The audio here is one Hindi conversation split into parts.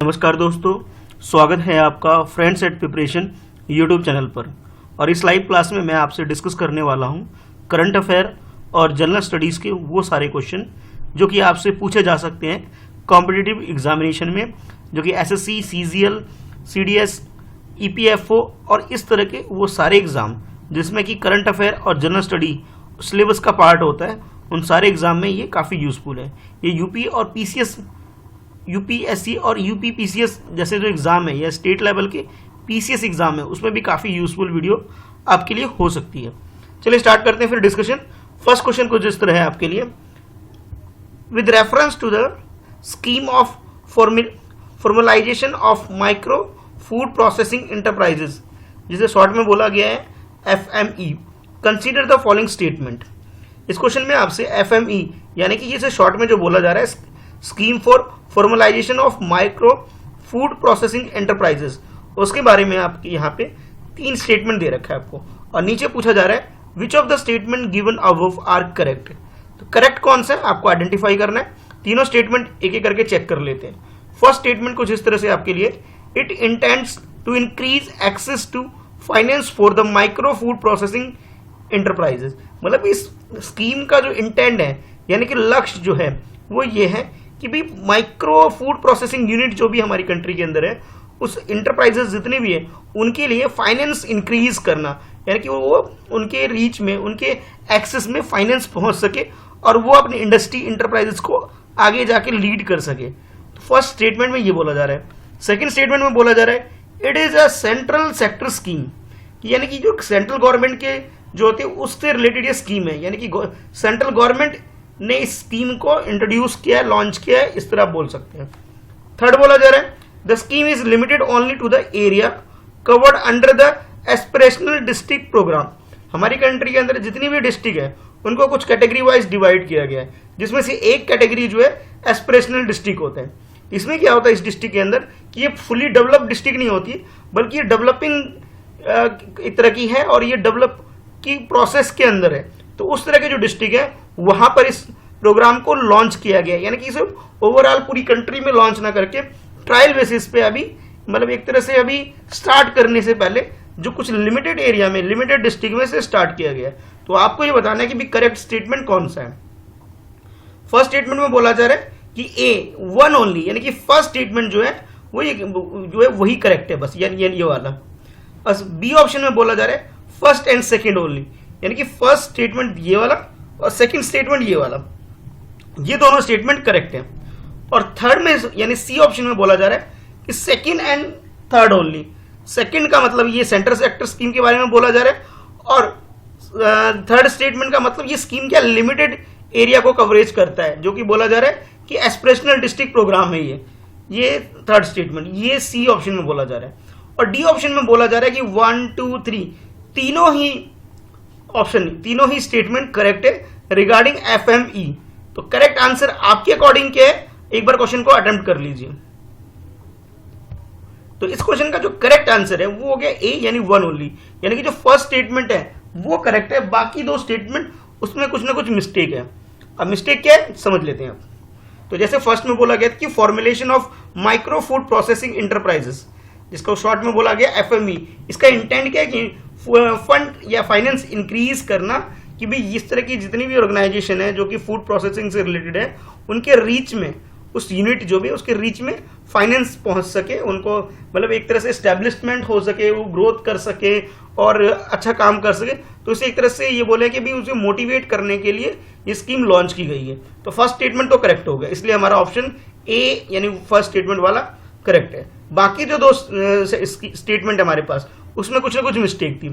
नमस्कार दोस्तों, स्वागत है आपका friends at preparation YouTube channel पर। और इस लाइव क्लास में मैं आपसे डिस्कस करने वाला हूं करंट अफेयर और जनरल स्टडीज़ के वो सारे क्वेश्चन जो कि आपसे पूछे जा सकते हैं कॉम्पिटिटिव एग्जामिनेशन में, जो कि एसएससी, सीजीएल, सीडीएस, ईपीएफओ और इस तरह के वो सारे एग्ज़ाम जिसमें कि करंट अफेयर और जनरल स्टडी सिलेबस का पार्ट होता है, उन सारे एग्ज़ाम में ये काफ़ी यूज़फुल है। ये यूपी और पीसीएस, यूपीएससी और यूपीपीसीएस जैसे जो एग्ज़ाम है या स्टेट लेवल के पीसीएस एग्ज़ाम है उसमें भी काफ़ी यूज़फुल वीडियो आपके लिए हो सकती है। चलिए स्टार्ट करते हैं फिर डिस्कशन। फर्स्ट क्वेश्चन कुछ इस तरह है आपके लिए, with reference to the scheme of formalisation of micro food processing enterprises, जिसे शॉर्ट में बोला गया है FME, consider the following statement. इस क्वेश्चन में आपसे एफएमई यानी कि जिसे शॉर्ट में जो बोला जा रहा है scheme for formalisation of micro food processing enterprises, उसके बारे में आपके यहाँ पे 3 स्टेटमेंट दे रखा है आपको, और नीचे पूछा जा रहा है which of the statement given above are correct. तो करेक्ट कौन सा है आपको आइडेंटिफाई करना है। तीनों स्टेटमेंट एक एक करके चेक कर लेते हैं। फर्स्ट स्टेटमेंट कुछ इस तरह से आपके लिए, it intends to increase access to finance for the micro food processing enterprises. मतलब इस स्कीम का जो इंटेंट है यानी कि लक्ष्य जो है वो ये है कि भाई माइक्रो फूड प्रोसेसिंग यूनिट जो भी हमारी कंट्री के अंदर है, उस इंटरप्राइजेस जितने भी है उनके लिए फाइनेंस इंक्रीज करना, यानी कि वो उनके रीच में, उनके एक्सेस में फाइनेंस पहुंच सके और वो अपने इंडस्ट्री इंटरप्राइजेस को आगे जाके लीड कर सके। तो फर्स्ट स्टेटमेंट में ये बोला जा रहा है। सेकेंड स्टेटमेंट में बोला जा रहा है it is a central sector scheme, यानी कि जो सेंट्रल गवर्नमेंट के जो होते हैं उससे रिलेटेड ये स्कीम है, यानी कि सेंट्रल गवर्नमेंट ने इस स्कीम को इंट्रोड्यूस किया, लॉन्च किया है, इस तरह आप बोल सकते हैं। थर्ड बोला जा रहा है the scheme is limited only to the area covered under the aspirational district programme. हमारी कंट्री के अंदर जितनी भी डिस्ट्रिक्ट है उनको कुछ कैटेगरी वाइज डिवाइड किया गया है, जिसमें से एक कैटेगरी जो है एस्पिरेशनल डिस्ट्रिक्ट होता है। इसमें क्या होता है इस डिस्ट्रिक्ट के अंदर कि ये फुली डेवलप्ड डिस्ट्रिक्ट नहीं होती, बल्कि ये डेवलपिंग एक तरह की है और ये डेवलप की प्रोसेस के अंदर है। तो उस तरह के जो डिस्ट्रिक्ट है वहां पर इस प्रोग्राम को लॉन्च किया गया, यानी कि इसे ओवरऑल पूरी कंट्री में लॉन्च ना करके ट्रायल बेसिस पे अभी, मतलब एक तरह से अभी स्टार्ट करने से पहले जो कुछ लिमिटेड एरिया में, लिमिटेड डिस्ट्रिक्ट में से स्टार्ट किया गया। तो आपको ये बताना है कि भी करेक्ट स्टेटमेंट कौन सा है। फर्स्ट स्टेटमेंट में बोला जा रहा है कि ए वन ओनली, यानी कि फर्स्ट स्टेटमेंट जो है वो जो है वही करेक्ट है बस, यानी ये वाला। बी ऑप्शन में बोला जा रहा है फर्स्ट एंड सेकेंड ओनली, यानी कि फर्स्ट स्टेटमेंट ये वाला और सेकंड स्टेटमेंट ये वाला, ये दोनों स्टेटमेंट करेक्ट है। और थर्ड में यानी सी ऑप्शन में बोला जा रहा है कि second and third only. Second का मतलब ये सेंट्रल सेक्टर स्कीम के बारे में बोला जा रहा है, और थर्ड स्टेटमेंट का मतलब ये स्कीम क्या लिमिटेड एरिया को कवरेज करता है, जो कि बोला जा रहा है कि एस्पिरेशनल डिस्ट्रिक्ट प्रोग्राम है ये थर्ड स्टेटमेंट, ये सी ऑप्शन में बोला जा रहा है। और डी ऑप्शन में बोला जा रहा है कि 1, 2, 3 तीनों ही स्टेटमेंट करेक्ट है रिगार्डिंग एफएमई। तो करेक्ट आंसर आपके अकॉर्डिंग क्या है, एक बार क्वेश्चन को अटेम्प्ट कर लीजिए। तो इस क्वेश्चन का जो करेक्ट आंसर है वो हो गया ए, यानी वन ओनली, यानी कि जो फर्स्ट स्टेटमेंट है वो करेक्ट है, बाकी दो स्टेटमेंट उसमें कुछ ना कुछ मिस्टेक है। अब मिस्टेक क्या है समझ लेते हैं आप। तो जैसे फर्स्ट में बोला गया कि formulation of micro food processing enterprises, जिसको शॉर्ट में बोला गया एफएमई, इसका इंटेंट क्या है कि फंड या फाइनेंस इंक्रीज करना, कि भाई इस तरह की जितनी भी ऑर्गेनाइजेशन है जो कि फूड प्रोसेसिंग से रिलेटेड है उनके रीच में, उस यूनिट जो भी है उसके रीच में फाइनेंस पहुंच सके, उनको मतलब एक तरह से एस्टेब्लिशमेंट हो सके, वो ग्रोथ कर सके और अच्छा काम कर सके। तो इसे एक तरह से ये बोले कि भाई उसे मोटिवेट करने के लिए ये स्कीम लॉन्च की गई है। तो फर्स्ट स्टेटमेंट तो करेक्ट हो गया, इसलिए हमारा ऑप्शन ए यानी फर्स्ट स्टेटमेंट वाला करेक्ट है। बाकी जो दो स्टेटमेंट है हमारे पास उसमें कुछ ना कुछ मिस्टेक थी।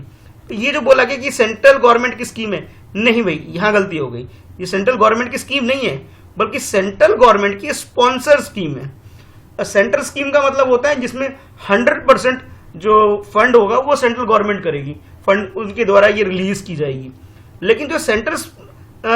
तो ये जो बोला गया कि सेंट्रल गवर्नमेंट की स्कीम है, नहीं भाई यहां गलती हो गई, ये सेंट्रल गवर्नमेंट की स्कीम नहीं है बल्कि सेंट्रल गवर्नमेंट की स्पॉन्सर स्कीम है। सेंट्रल स्कीम का मतलब होता है जिसमें 100% जो फंड होगा वो सेंट्रल गवर्नमेंट करेगी, फंड उनके द्वारा ये रिलीज की जाएगी। लेकिन जो सेंट्रल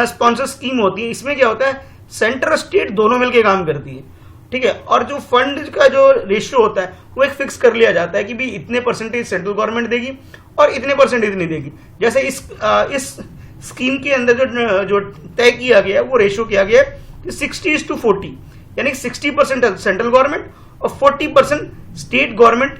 स्पॉन्सर स्कीम होती है इसमें क्या होता है, सेंटर स्टेट दोनों मिलकर काम करती है, ठीक है। और जो फंड का जो रेशियो होता है वो एक फिक्स कर लिया जाता है कि भी इतने परसेंटेज सेंट्रल गवर्नमेंट देगी और इतने परसेंट इतनी देगी। जैसे इस स्कीम के अंदर जो तय किया गया वो रेशियो किया गया 60:40, यानी 60% सेंट्रल गवर्नमेंट और 40% स्टेट गवर्नमेंट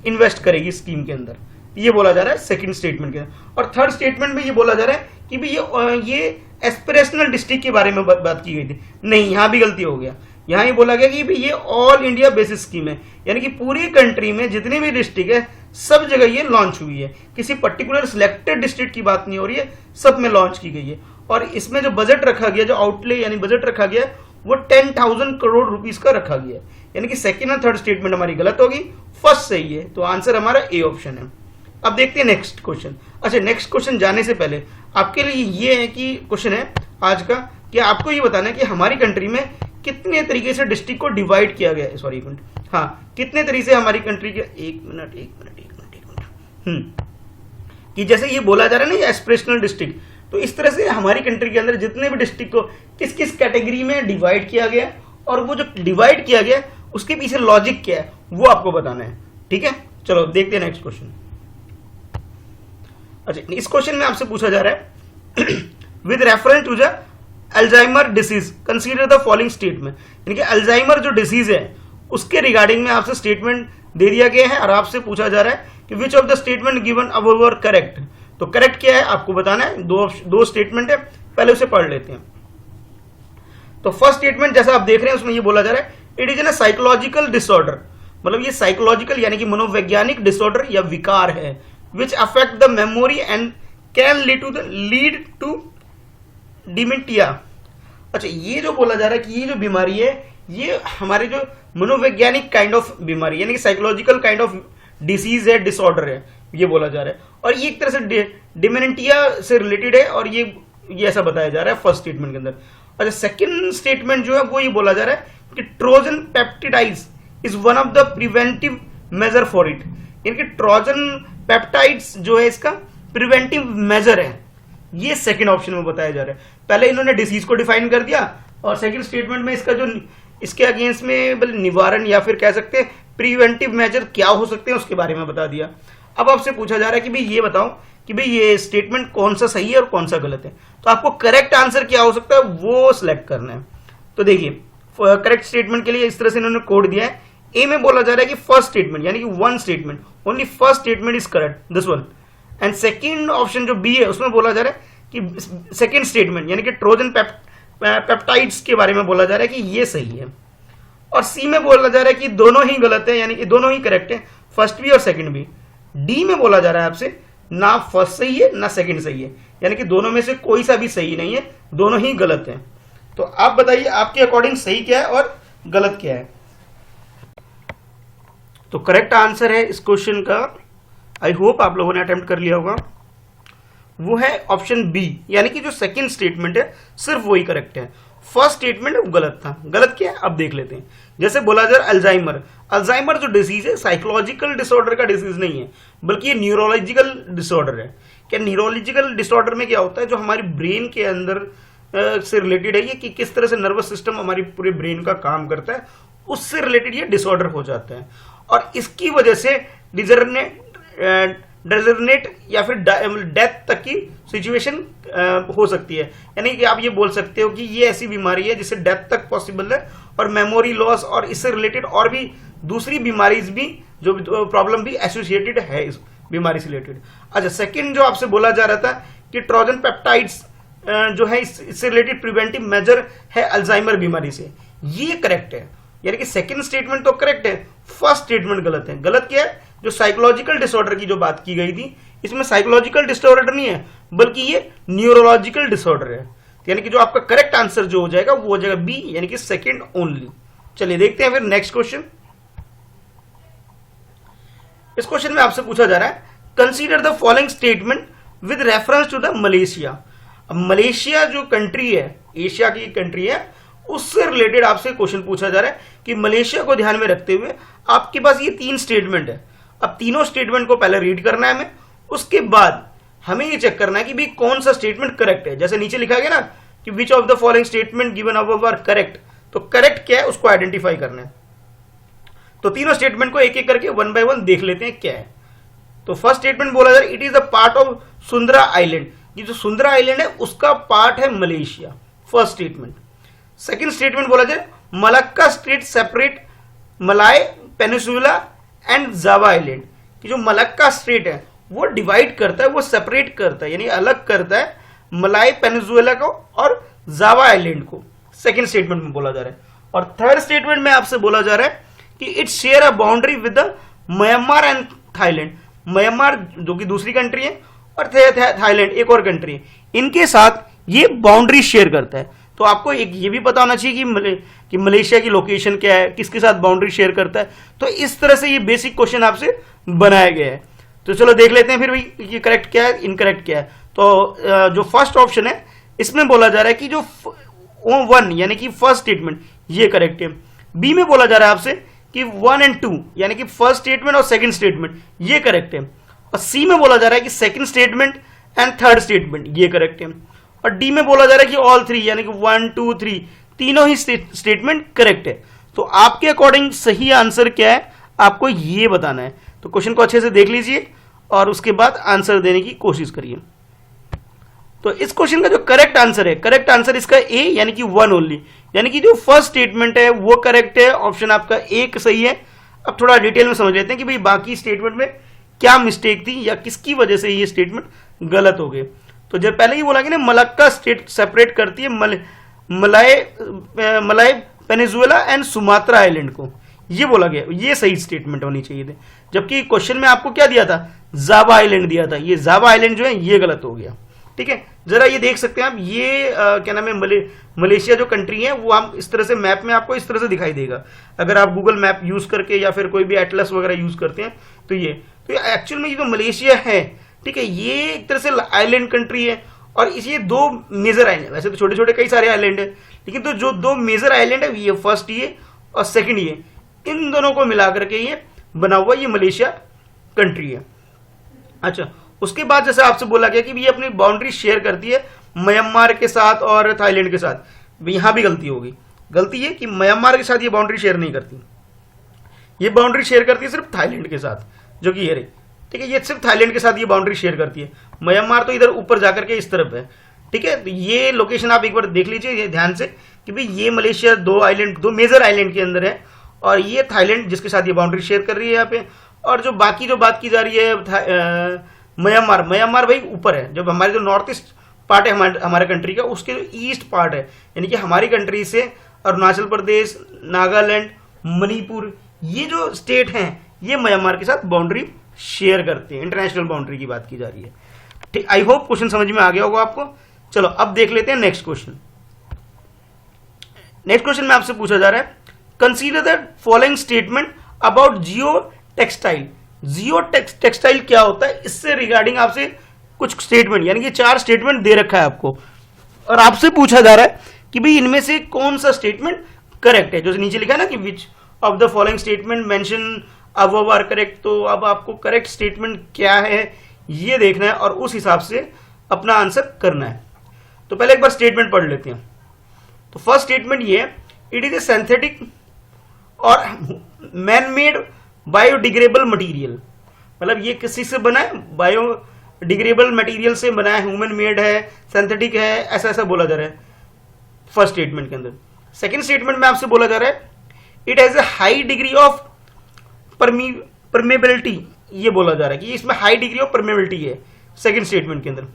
इन्वेस्ट करेगी स्कीम के अंदर। ये बोला जा रहा है सेकंड स्टेटमेंट के अंदर। और थर्ड स्टेटमेंट में ये बोला जा रहा है कि भाई ये एस्पिरेशनल डिस्ट्रिक्ट के बारे में बात की गई थी, नहीं, यहां भी गलती हो गया। यहां ये बोला गया कि भाई ये ऑल इंडिया बेसिस स्कीम है, यानी कि पूरी कंट्री में जितनी भी डिस्ट्रिक्ट है सब जगह ये लॉन्च हुई है, किसी पर्टिकुलर सिलेक्टेड डिस्ट्रिक्ट की बात नहीं हो रही है, सब में लॉन्च की गई है। और इसमें जो बजट रखा गया, जो आउटले यानी बजट रखा गया, वो 10,000 करोड़ रुपीस का रखा गया है। यानी कि सेकेंड और थर्ड स्टेटमेंट हमारी गलत होगी, फर्स्ट सही है, तो आंसर हमारा ए ऑप्शन है। अब देखते हैं नेक्स्ट क्वेश्चन। अच्छा, नेक्स्ट क्वेश्चन जाने से पहले आपके लिए ये है कि क्वेश्चन है आज का कि आपको ये बताना है कि हमारी कंट्री में कितने तरीके से डिस्ट्रिक्ट को डिवाइड किया गया है। सॉरी एक मिनट, हाँ, कितने तरीके से हमारी कंट्री के एक मिनट कि जैसे ये बोला जा रहा है ना ये एस्पिरेशनल डिस्ट्रिक्ट, तो इस तरह से हमारी कंट्री के अंदर जितने भी डिस्ट्रिक्ट को किस किस कैटेगरी में डिवाइड किया गया और वो जो डिवाइड किया गया उसके पीछे लॉजिक क्या है वो आपको बताना है। ठीक है, चलो देखते हैं नेक्स्ट क्वेश्चन। अच्छा, इस क्वेश्चन में आपसे पूछा जा रहा है with reference to the Alzheimer disease consider the following statement, यानी कि अल्जाइमर जो डिसीज है उसके रिगार्डिंग में आपसे स्टेटमेंट दे दिया गया है और आपसे पूछा जा रहा है कि which of the statement given above are correct. तो करेक्ट क्या है आपको बताना है, दो स्टेटमेंट है, पहले उसे पढ़ लेते हैं। तो फर्स्ट स्टेटमेंट जैसा आप देख रहे हैं उसमें ये बोला जा रहा है it is an psychological disorder, मतलब ये साइकोलॉजिकल यानी कि मनोवैज्ञानिक डिसऑर्डर या विकार है which affect the memory and can lead to dementia. अच्छा, ये जो बोला जा रहा है कि ये जो बीमारी है ये हमारे जो मनोवैज्ञानिक काइंड ऑफ बीमारी यानी कि साइकोलॉजिकल काइंड ऑफ डिसीज है, डिसऑर्डर है, ये बोला जा रहा है। और ये एक तरह से डिमेंटिया से रिलेटेड है और ये ऐसा बताया जा रहा है फर्स्ट स्टेटमेंट के अंदर। अच्छा, सेकंड स्टेटमेंट जो है वो ये बोला जा रहा है कि Trojan peptides is one of the preventive measure for it, यानी कि ट्रोजन पेप्टाइड्स जो है इसका प्रिवेंटिव मेजर है, ये सेकंड ऑप्शन में बताया जा रहा है। पहले इन्होंने डिसीज को डिफाइन कर दिया और सेकंड स्टेटमेंट में इसका जो इसके अगेंस्ट में निवारण या फिर कह सकते हैं प्रिवेंटिव मेजर क्या हो सकते हैं उसके बारे में बता दिया। अब आपसे पूछा जा रहा है कि भाई ये बताओ कि भाई ये स्टेटमेंट कौन सा सही है और कौन सा गलत है, तो आपको करेक्ट आंसर क्या हो सकता है वो सिलेक्ट करना है। तो देखिए करेक्ट स्टेटमेंट के लिए इस तरह से इन्होंने कोड दिया है। ए में बोला जा रहा है कि फर्स्ट स्टेटमेंट यानी कि one statement, only first statement is correct, this one. And second option जो बी है उसमें बोला जा रहा है कि सेकंड स्टेटमेंट यानी कि ट्रोजन पेप्टाइड्स के बारे में बोला जा रहा है कि ये सही है। और सी में बोला जा रहा है कि दोनों ही गलत है यानी कि दोनों ही करेक्ट है, फर्स्ट भी और सेकंड भी। डी में बोला जा रहा है आपसे ना फर्स्ट सही है ना सेकंड सही है, यानी कि दोनों में से कोई सा भी सही नहीं है, दोनों ही गलत है। तो आप बताइए आपके अकॉर्डिंग सही क्या है और गलत क्या है। तो करेक्ट आंसर है इस क्वेश्चन का, आई होप आप लोगों ने अटेम्प्ट कर लिया होगा, वो है ऑप्शन बी, यानी कि जो सेकंड स्टेटमेंट है सिर्फ वही करेक्ट है, फर्स्ट स्टेटमेंट वो गलत था। गलत क्या है अब देख लेते हैं। जैसे बोला जा रहा है अल्जाइमर जो डिसीज है साइकोलॉजिकल डिसऑर्डर का डिसीज नहीं है बल्कि ये न्यूरोलॉजिकल डिसऑर्डर है। क्या न्यूरोलॉजिकल डिसऑर्डर में क्या होता है, जो हमारी ब्रेन के अंदर से रिलेटेड है ये कि किस तरह से नर्वस सिस्टम हमारी पूरे ब्रेन का काम करता है, उससे रिलेटेड ये डिसऑर्डर हो जाता है। और इसकी वजह से डेजर्नेट या फिर डेथ तक की सिचुएशन हो सकती है, यानी कि आप ये बोल सकते हो कि ये ऐसी बीमारी है जिससे डेथ तक पॉसिबल है और मेमोरी लॉस और इससे रिलेटेड और भी दूसरी बीमारीज भी जो प्रॉब्लम भी एसोसिएटेड है इस बीमारी से रिलेटेड। अच्छा, सेकंड जो आपसे बोला जा रहा था कि ट्रोजन पेप्टाइड्स जो है इससे रिलेटेड प्रिवेंटिव मेजर है अल्जाइमर बीमारी से, ये करेक्ट है, यानी कि सेकंड स्टेटमेंट तो करेक्ट है, फर्स्ट स्टेटमेंट गलत है। गलत क्या है, जो साइकोलॉजिकल डिसऑर्डर की जो बात की गई थी इसमें साइकोलॉजिकल डिसऑर्डर नहीं है बल्कि ये न्यूरोलॉजिकल डिसऑर्डर है, यानी कि जो आपका करेक्ट आंसर जो हो जाएगा वो हो जाएगा बी, यानी कि सेकंड ओनली। चलिए देखते हैं फिर नेक्स्ट क्वेश्चन। इस क्वेश्चन में आपसे पूछा जा रहा है consider the following statement with reference to the Malaysia. अब मलेशिया जो कंट्री है, एशिया की कंट्री है, उससे रिलेटेड आपसे क्वेश्चन पूछा जा रहा है कि मलेशिया को ध्यान में रखते हुए आपके पास ये तीन स्टेटमेंट है। अब तीनों स्टेटमेंट को पहले रीड करना है हमें, उसके बाद हमें ये चेक करना है कि भाई कौन सा स्टेटमेंट करेक्ट है। जैसे नीचे लिखा गया ना कि which of the following statement given above are correct, तो करेक्ट क्या है उसको आइडेंटिफाई करना है। तो तीनों स्टेटमेंट को एक एक करके वन बाय वन देख लेते हैं क्या है। तो फर्स्ट स्टेटमेंट बोला जाए it is the part of Sunda island, ये जो सुंदरा आइलैंड है उसका पार्ट है Malaysia, first statement. Second statement बोला जाए Malacca state separate Malay peninsula and Java island कि जो मलक्का स्टेट है वो डिवाइड करता है, वो सेपरेट करता है, यानी अलग करता है मलाय पेनिसुला को और जावा आइलैंड को, सेकेंड स्टेटमेंट में बोला जा रहा है। और थर्ड स्टेटमेंट में आपसे बोला जा रहा है कि it share a boundary with the Myanmar and Thailand, Myanmar जो कि दूसरी कंट्री है और थाईलैंड एक और कंट्री है, इनके साथ ये बाउंड्री शेयर करता है। तो आपको एक ये भी पता होना चाहिए कि मलेशिया की लोकेशन क्या है, किसके साथ बाउंड्री शेयर करता है। तो इस तरह से ये बेसिक क्वेश्चन आपसे बनाया गया है। तो चलो देख लेते हैं फिर भाई ये करेक्ट क्या है, इनकरेक्ट क्या है। तो जो फर्स्ट ऑप्शन है इसमें बोला जा रहा है कि जो वन यानी कि फर्स्ट स्टेटमेंट ये करेक्ट है। बी में बोला जा रहा है आपसे कि 1 और 2 यानी कि फर्स्ट स्टेटमेंट और सेकंड स्टेटमेंट ये करेक्ट है। और सी में बोला जा रहा है कि second statement and third statement ये करेक्ट है। और डी में बोला जा रहा है कि ऑल थ्री यानी कि 1, 2, 3 तीनों ही स्टेटमेंट करेक्ट है। तो आपके अकॉर्डिंग सही आंसर क्या है आपको ये बताना है। तो क्वेश्चन को अच्छे से देख लीजिए और उसके बाद आंसर देने की कोशिश करिए। तो इस क्वेश्चन का जो करेक्ट आंसर है, करेक्ट आंसर इसका ए यानी कि 1 ओनली, यानी कि जो फर्स्ट स्टेटमेंट है वो करेक्ट है, ऑप्शन आपका एक सही है। अब थोड़ा डिटेल में समझ लेते हैं कि भाई बाकी स्टेटमेंट में क्या मिस्टेक थी या किसकी वजह से ये स्टेटमेंट गलत हो गए। तो जब पहले ही बोला कि ना मलक्का स्टेट सेपरेट करती है मलाय पेनिसुला एंड सुमात्रा आइलैंड को, ये बोला गया, ये सही स्टेटमेंट होनी चाहिए थे। जबकि क्वेश्चन में आपको क्या दिया था, जावा आइलैंड दिया था, ये जावा आइलैंड जो है ये गलत हो गया। ठीक है, जरा ये देख सकते हैं आप, ये क्या नाम है मलेशिया जो कंट्री है वो हम इस तरह से मैप में आपको इस तरह से दिखाई देगा अगर आप गूगल मैप यूज करके या फिर कोई भी एटलस वगैरह यूज करते हैं। तो ये एक्चुअल में ये जो मलेशिया है, ठीक है, ये एक तरह से आइलैंड कंट्री है और ये दो मेजर आइलैंड, वैसे तो छोटे छोटे कई सारे आइलैंड है, लेकिन तो जो दो मेजर आइलैंड है ये फर्स्ट ये और सेकंड ये, इन दोनों को मिला करके ये बना हुआ ये मलेशिया कंट्री है। अच्छा, उसके बाद जैसे आपसे बोला गया कि ये अपनी बाउंड्री शेयर करती है म्यांमार के साथ और थाईलैंड के साथ, यहां भी गलती होगी। गलती है कि म्यांमार के साथ ये बाउंड्री शेयर नहीं करती, ये बाउंड्री शेयर करती है सिर्फ थाईलैंड के साथ, जो कि ये रही। ठीक है, ये सिर्फ थाईलैंड के साथ ये बाउंड्री शेयर करती है, म्यांमार तो इधर ऊपर जाकर के इस तरफ है। ठीक है, तो ये लोकेशन आप एक बार देख लीजिए ध्यान से कि भाई ये मलेशिया दो मेजर आइलैंड के अंदर है और ये थाईलैंड जिसके साथ ये बाउंड्री शेयर कर रही है यहाँ पे। और जो बाकी जो बात की जा रही है म्यांमार भाई ऊपर है, जब हमारे जो नॉर्थ ईस्ट पार्ट है हमारे कंट्री का, उसके जो ईस्ट पार्ट है यानी कि हमारी कंट्री से अरुणाचल प्रदेश, नागालैंड, मणिपुर, ये जो स्टेट हैं ये म्यांमार के साथ बाउंड्री शेयर करते हैं। इंटरनेशनल बाउंड्री की बात की जा रही है। ठीक, आई होप क्वेश्चन समझ में आ गया होगा आपको। चलो अब देख लेते हैं नेक्स्ट क्वेश्चन। नेक्स्ट क्वेश्चन में आपसे पूछा जा रहा है, consider the following statement about Jio textile. Jio textile क्या होता है, इससे रिगार्डिंग आपसे कुछ स्टेटमेंट यानी कि 4 स्टेटमेंट दे रखा है आपको और आपसे पूछा जा रहा है कि भाई इनमें से कौन सा स्टेटमेंट करेक्ट है। जो नीचे लिखा है ना कि which of the following statement mention above are correct, तो अब आपको करेक्ट स्टेटमेंट क्या है ये देखना है और उस हिसाब से अपना आंसर करना है। तो पहले एक बार स्टेटमेंट पढ़ लेते हैं। तो फर्स्ट स्टेटमेंट ये है, इट इज ए सिंथेटिक और मैन मेड बायोडिग्रेडेबल मटेरियल, मतलब ये किसी से बना है, बायोडिग्रेडेबल मटेरियल से बना है, ह्यूमन मेड है, सिंथेटिक है, ऐसा ऐसा बोला जा रहा है फर्स्ट स्टेटमेंट के अंदर। सेकंड स्टेटमेंट में आपसे बोला जा रहा है, it has a high degree of permeability, ये बोला जा रहा है कि इसमें हाई डिग्री ऑफ परमेबिलिटी है सेकंड स्टेटमेंट के अंदर।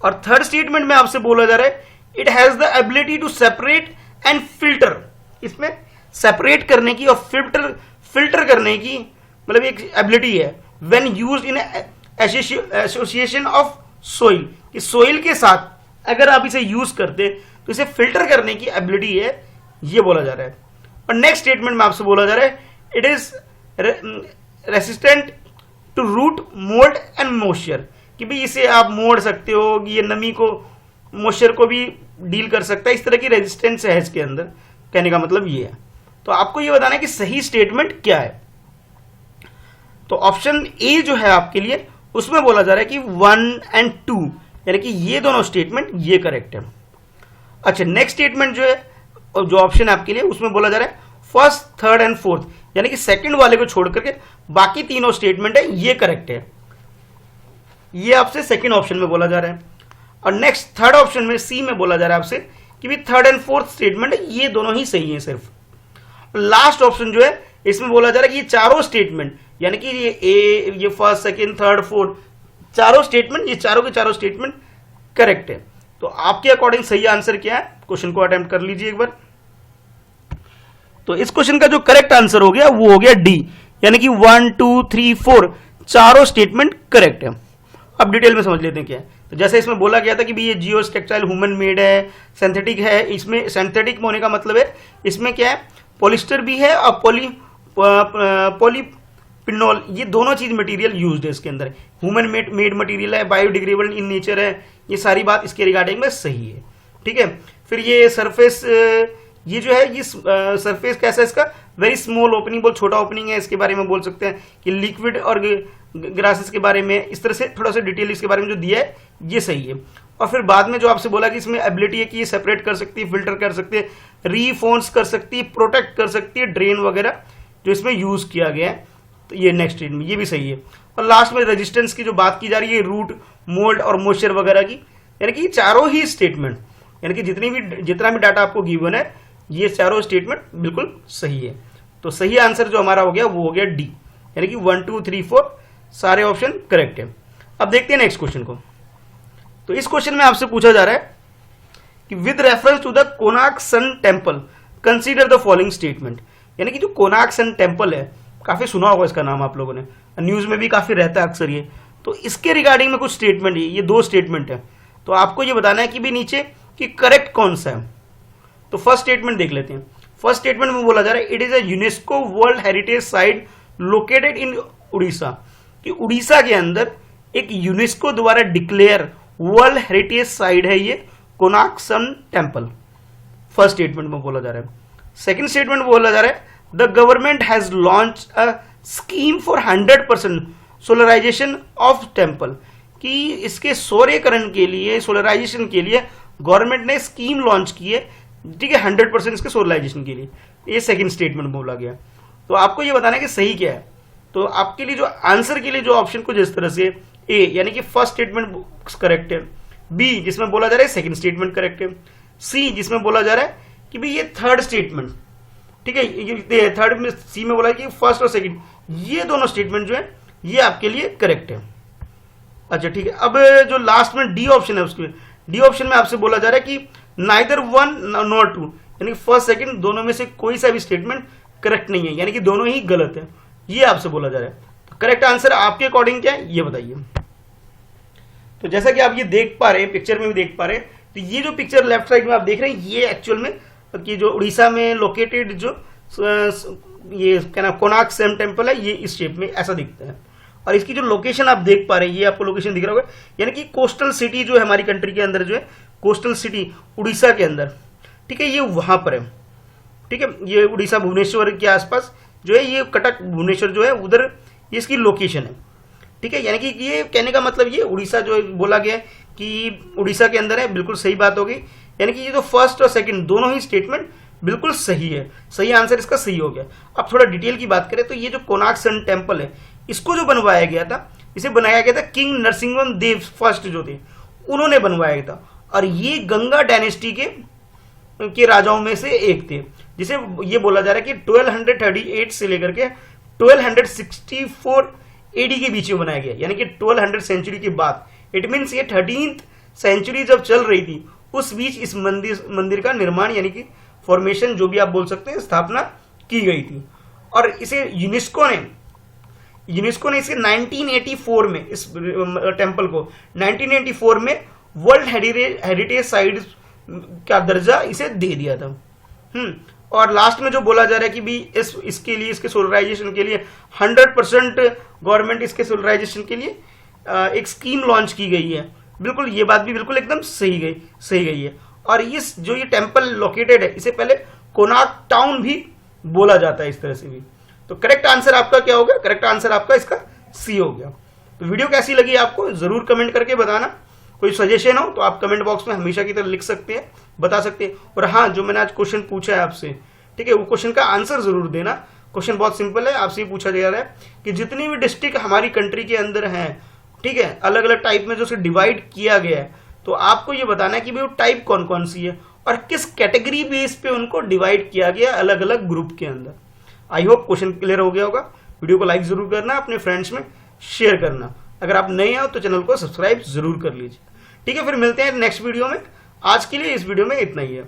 और थर्ड स्टेटमेंट में आपसे बोला जा रहा है, it has the ability to separate and filter, इसमें सेपरेट करने की और फिल्टर करने की मतलब एक एबिलिटी है, when used in association of soil, कि सोइल के साथ अगर आप इसे यूज करते तो इसे फिल्टर करने की एबिलिटी है, ये बोला जा रहा है। और नेक्स्ट स्टेटमेंट में आपसे बोला जा रहा है, it is resistant to root mould and moisture, कि भाई इसे आप मोड़ सकते हो, ये नमी को मॉइस्चर को भी डील कर सकता है, इस तरह की रेजिस्टेंस है इसके अंदर, कहने का मतलब ये है। तो आपको ये बताना है कि सही स्टेटमेंट क्या है। तो ऑप्शन ए जो है आपके लिए, उसमें बोला जा रहा है कि 1 और 2 यानी कि ये दोनों स्टेटमेंट ये करेक्ट है। अच्छा, नेक्स्ट स्टेटमेंट जो है, जो ऑप्शन है आपके लिए, उसमें बोला जा रहा है फर्स्ट, थर्ड एंड फोर्थ, यानी कि सेकंड वाले को छोड़ करके बाकी तीनों स्टेटमेंट है ये करेक्ट है, ये आपसे सेकंड ऑप्शन में बोला जा रहा है। और नेक्स्ट थर्ड ऑप्शन में सी में बोला जा रहा है आपसे कि भी थर्ड एंड फोर्थ स्टेटमेंट है ये दोनों ही सही है सिर्फ। लास्ट ऑप्शन जो है इसमें बोला जा रहा है कि ये चारों स्टेटमेंट, यानी कि ये ए, ये फर्स्ट, सेकंड, थर्ड, फोर्थ, चारों स्टेटमेंट, ये चारों के चारों स्टेटमेंट करेक्ट है। तो आपके अकॉर्डिंग सही आंसर क्या है, क्वेश्चन को अटेम्प्ट कर लीजिए एक बार। तो इस क्वेश्चन का जो करेक्ट आंसर हो गया वो हो गया डी, यानी कि 1 2 3 4 चारों स्टेटमेंट करेक्ट है। अब डिटेल में समझ लेते हैं क्या है। तो जैसे इसमें बोला गया था कि भी ये जियो टेक्सटाइल ह्यूमन मेड है, सिंथेटिक है। इसमें सिंथेटिक होने का मतलब है इसमें क्या है, पॉलिस्टर भी है और पॉलीपिनोल, ये दोनों चीज मटेरियल यूज्ड है इसके अंदर। ह्यूमन मेड मटेरियल है, बायोडिग्रेडेबल इन नेचर है, ये सारी बात इसके रिगार्डिंग में सही है। ठीक है, फिर ये सरफेस, ये जो है ये सरफेस कैसा है इसका, वेरी स्मॉल ओपनिंग, बहुत छोटा ओपनिंग है, इसके बारे में बोल सकते हैं कि लिक्विड और ग्रासेस के बारे में इस तरह से थोड़ा सा डिटेल इसके बारे में जो दिया है ये सही है। और फिर बाद में जो आपसे बोला कि इसमें एबिलिटी है कि ये सेपरेट कर सकती है, फिल्टर कर सकती है, रीफोन्स कर सकती है, प्रोटेक्ट कर सकती है, ड्रेन वगैरह जो इसमें यूज किया गया है, तो ये नेक्स्ट स्टेटमेंट ये भी सही है। और लास्ट में रेजिस्टेंस की जो बात की जा रही है, रूट, मोल्ड और मॉइस्चर वगैरह की, यानी कि चारों ही स्टेटमेंट, यानी कि जितना भी डाटा आपको गिवन है ये चारों स्टेटमेंट बिल्कुल सही है। तो सही आंसर जो हमारा हो गया वो हो गया डी, यानी कि 1 2 3 4 सारे ऑप्शन करेक्ट है। अब देखते हैं नेक्स्ट क्वेश्चन को। तो इस क्वेश्चन में आपसे पूछा जा रहा है कि with reference to the Konark sun temple consider the following statement, यानी कि जो कोणार्क सन टेम्पल है, काफी सुना होगा इसका नाम आप लोगों ने, न्यूज में भी काफी रहता है अक्सर ये। तो इसके रिगार्डिंग में कुछ स्टेटमेंट है, ये 2 स्टेटमेंट है, तो आपको ये बताना है कि भी नीचे कि करेक्ट कौन सा है। तो फर्स्ट स्टेटमेंट देख लेते हैं। फर्स्ट स्टेटमेंट में बोला जा रहा है it is a UNESCO world heritage site located in Orissa, कि उड़ीसा के अंदर एक यूनेस्को द्वारा डिक्लेयर वर्ल्ड हेरिटेज साइट है ये Konark sun temple. First statement में बोला जा रहा है। सेकंड स्टेटमेंट में बोला जा रहा है the government has launch a scheme for 100% solarisation of temple, कि इसके सौर्यकरण के लिए, सोलराइजेशन के लिए गवर्नमेंट ने स्कीम लॉन्च की है, ठीक है, 100% इसके सोलराइजेशन के लिए। ये सेकंड स्टेटमेंट बोला गया। तो आपको ये बताना है कि सही क्या है। तो आपके लिए जो आंसर के लिए जो ऑप्शन कुछ इस तरह से, ए यानी कि फर्स्ट स्टेटमेंट करेक्ट है, बी जिसमें बोला जा रहा है सेकंड स्टेटमेंट करेक्ट है, सी जिसमें बोला जा रहा है कि भाई ये थर्ड स्टेटमेंट, ठीक है, ये थर्ड में, सी में बोला है कि फर्स्ट और सेकंड, ये दोनों स्टेटमेंट जो है ये आपके लिए करेक्ट है। अच्छा ठीक है, अब जो लास्ट में डी ऑप्शन है, उसके डी ऑप्शन में आपसे बोला जा रहा है कि नाइदर 1 नॉर 2, यानी फर्स्ट सेकंड दोनों में से कोई सा भी स्टेटमेंट करेक्ट नहीं है, यानी कि दोनों ही गलत है, ये आपसे बोला जा रहा है। तो करेक्ट आंसर आपके अकॉर्डिंग क्या है ये बताइए। तो जैसा कि आप ये देख पा रहे हैं, पिक्चर में भी देख पा रहे हैं, तो ये जो पिक्चर लेफ्ट साइड में आप देख रहे हैं ये एक्चुअल में कि जो उड़ीसा में लोकेटेड जो ये क्या नाम कोणार्क सन टेम्पल है, ये इस शेप में ऐसा दिखता है। और इसकी जो लोकेशन आप देख पा रहे हैं, ये आपको लोकेशन दिख रहा होगा, यानी कि कोस्टल सिटी जो है हमारी कंट्री के अंदर जो है, कोस्टल सिटी उड़ीसा के अंदर, ठीक है, ये वहां पर है। ठीक है, ये उड़ीसा भुवनेश्वर के आसपास जो है, ये कटक भुवनेश्वर जो है उधर ये इसकी लोकेशन है। ठीक है, यानी कि ये कहने का मतलब ये उड़ीसा जो बोला गया है कि उड़ीसा के अंदर है, बिल्कुल सही बात होगी। यानी कि ये जो फर्स्ट और सेकंड दोनों ही स्टेटमेंट बिल्कुल सही है, सही आंसर इसका सही हो गया। अब थोड़ा डिटेल की बात करें तो ये जो कोणार्क सन टेम्पल है, इसको जो बनवाया गया था, इसे बनाया गया था किंग नरसिंहवर्मन देव फर्स्ट जो थे, उन्होंने बनवाया था। और ये गंगा डायनेस्टी के राजाओं में से एक थे, जिसे ये बोला जा रहा है कि 1238 से लेकर के 1264 एडी के बीच में बनाया गया, यानी कि 1200 सेंचुरी के बाद। इट मीन्स ये 13th सेंचुरी जब चल रही थी उस बीच इस मंदिर का निर्माण, यानी कि फॉर्मेशन जो भी आप बोल सकते हैं, स्थापना की गई थी। और इसे यूनेस्को ने इसे 1984 में, इस टेम्पल को 1984 में वर्ल्ड हेरिटेज साइट का दर्जा इसे दे दिया था। और लास्ट में जो बोला जा रहा है कि भी इसके लिए, इसके सोलराइजेशन के लिए 100% गवर्नमेंट इसके सोलराइजेशन के लिए एक स्कीम लॉन्च की गई है। बिल्कुल ये बात भी बिल्कुल एकदम सही गई है। और इस जो ये टेम्पल लोकेटेड है, इसे पहले कोणार्क टाउन भी बोला जाता है इस तरह से भी। तो करेक्ट आंसर आपका क्या होगा? करेक्ट आंसर आपका इसका सी हो गया। तो वीडियो कैसी लगी आपको जरूर कमेंट करके बताना। कोई सजेशन हो तो आप कमेंट बॉक्स में हमेशा की तरह लिख सकते हैं, बता सकते हैं। और हाँ, जो मैंने आज क्वेश्चन पूछा है आपसे, ठीक है, वो क्वेश्चन का आंसर जरूर देना। क्वेश्चन बहुत सिंपल है, आपसे पूछा जा रहा है कि जितनी भी डिस्ट्रिक्ट हमारी कंट्री के अंदर हैं, ठीक है, अलग अलग टाइप में जो उसे डिवाइड किया गया है, तो आपको ये बताना है कि भाई वो टाइप कौन कौन सी है और किस कैटेगरी बेस पे उनको डिवाइड किया गया अलग अलग ग्रुप के अंदर। आई होप क्वेश्चन क्लियर हो गया होगा। वीडियो को लाइक जरूर करना, अपने फ्रेंड्स में शेयर करना। अगर आप नए हो तो चैनल को सब्सक्राइब जरूर कर लीजिए। ठीक है, फिर मिलते हैं नेक्स्ट वीडियो में। आज के लिए इस वीडियो में इतना ही है।